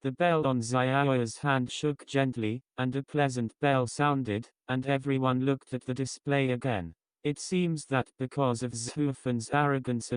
The bell on Xiaoya's hand shook gently, and a pleasant bell sounded, and everyone looked at the display again. It seems that because of Zhuo Fan's arrogance,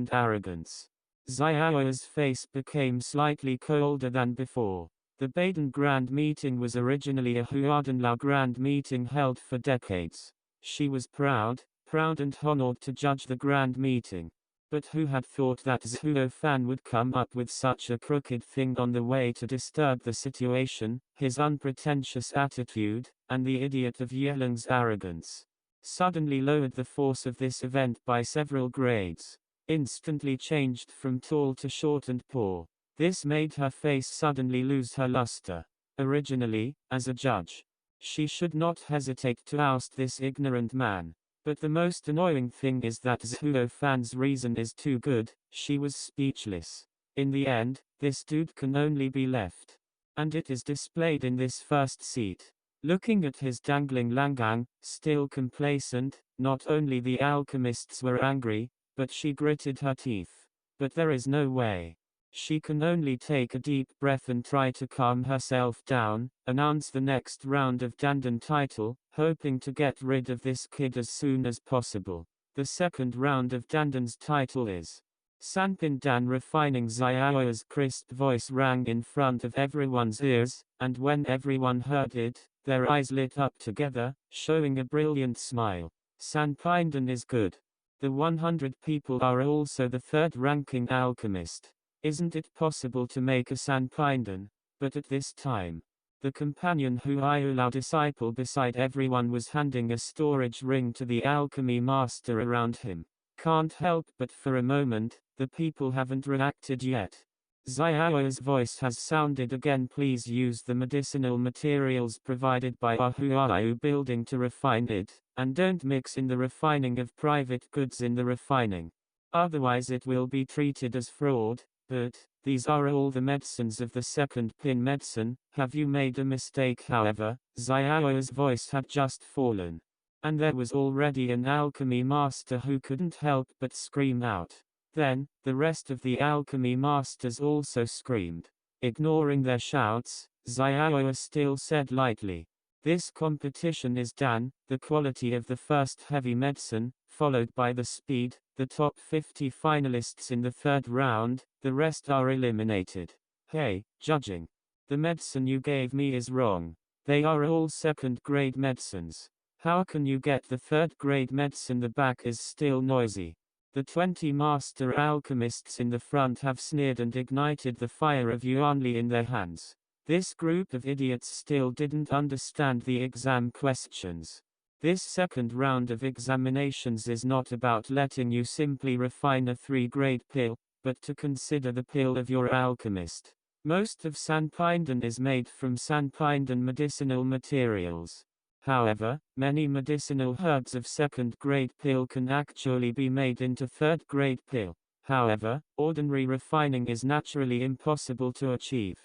Xiaoya's face became slightly colder than before. The Baden Grand Meeting was originally a Huadanlao Grand Meeting held for decades. She was proud and honored to judge the Grand Meeting. But who had thought that Zhuo Fan would come up with such a crooked thing on the way to disturb the situation, his unpretentious attitude, and the idiot of Yeling's arrogance, suddenly lowered the force of this event by several grades, instantly changed from tall to short and poor. This made her face suddenly lose her luster. Originally, as a judge, she should not hesitate to oust this ignorant man. But the most annoying thing is that Zhuo Fan's reason is too good. She was speechless. In the end, this dude can only be left. And it is displayed in this first seat. Looking at his dangling langang, still complacent, not only the alchemists were angry, but she gritted her teeth. But there is no way. She can only take a deep breath and try to calm herself down, announce the next round of Dandan title, hoping to get rid of this kid as soon as possible. The second round of Dandan's title is Sanpin Dan. Refining Xiaoya's crisp voice rang in front of everyone's ears, and when everyone heard it, their eyes lit up together, showing a brilliant smile. Sanpindan is good. The 100 people are also the third-ranking alchemist. Isn't it possible to make a Sanpindan? But at this time, the companion Huailao disciple beside everyone was handing a storage ring to the alchemy master around him. Can't help but for a moment, the people haven't reacted yet. Xiaoya's voice has sounded again. Please use the medicinal materials provided by our Huayu building to refine it, and don't mix in the refining of private goods in the refining. Otherwise it will be treated as fraud. But these are all the medicines of the second pin medicine. Have you made a mistake? However, Xiaoya's voice had just fallen, and there was already an alchemy master who couldn't help but scream out. Then, the rest of the alchemy masters also screamed. Ignoring their shouts, Xiaoya still said lightly, "This competition is Dan, the quality of the first heavy medicine, followed by the speed, the top 50 finalists in the third round, the rest are eliminated. Hey, judging. The medicine you gave me is wrong. They are all second-grade medicines. How can you get the third-grade medicine? The back is still noisy." The 20 master alchemists in the front have sneered and ignited the fire of Yuanli in their hands. This group of idiots still didn't understand the exam questions. This second round of examinations is not about letting you simply refine a 3-grade pill, but to consider the pill of your alchemist. Most of Sanpindan is made from Sanpindan medicinal materials. However, many medicinal herbs of second-grade pill can actually be made into third-grade pill. However, ordinary refining is naturally impossible to achieve.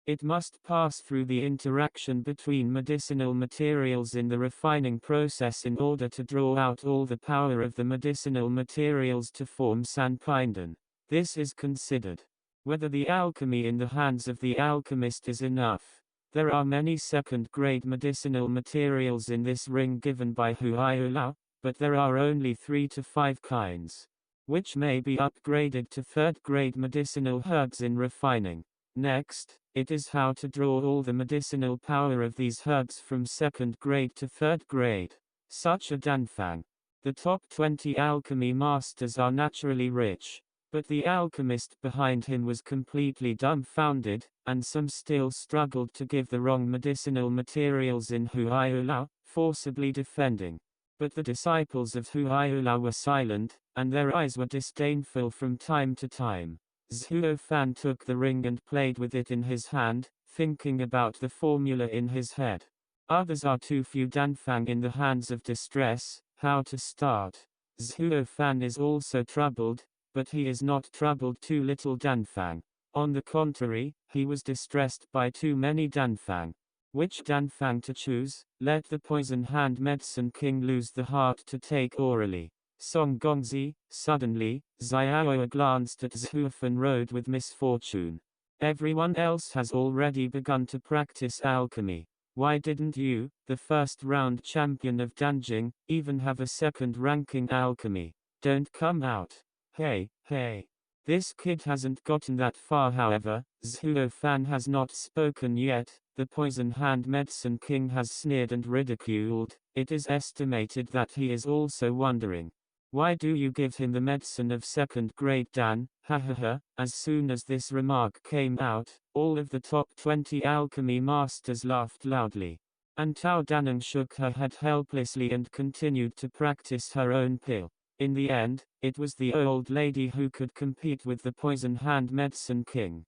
It must pass through the interaction between medicinal materials in the refining process in order to draw out all the power of the medicinal materials to form Sanpindan. This is considered whether the alchemy in the hands of the alchemist is enough. There are many second-grade medicinal materials in this ring given by Huailao, but there are only 3 to 5 kinds, which may be upgraded to third-grade medicinal herbs in refining. Next, it is how to draw all the medicinal power of these herbs from second grade to third grade. Such a Danfang. The top 20 alchemy masters are naturally rich, but the alchemist behind him was completely dumbfounded, and some still struggled to give the wrong medicinal materials in Huailao, forcibly defending. But the disciples of Huailao were silent, and their eyes were disdainful from time to time. Zhuo Fan took the ring and played with it in his hand, thinking about the formula in his head. Others are too few Danfang in the hands of distress. How to start? Zhuo Fan is also troubled, but he is not troubled too little Danfang. On the contrary, he was distressed by too many Danfang. Which Danfang to choose? Let the poison hand medicine king lose the heart to take orally. Song Gongzi. Suddenly, Xiaoya glanced at Zhuo Fan rode with misfortune. Everyone else has already begun to practice alchemy. Why didn't you, the first round champion of Danjing, even have a second ranking alchemy? Don't come out. Hey, hey. This kid hasn't gotten that far, however. Zhuo Fan has not spoken yet. The Poison Hand Medicine King has sneered and ridiculed. It is estimated that he is also wondering. Why do you give him the medicine of second grade, Dan? Ha ha ha. As soon as this remark came out, all of the top 20 alchemy masters laughed loudly. And Tao Daneng shook her head helplessly and continued to practice her own pill. In the end, it was the old lady who could compete with the Poison Hand Medicine King.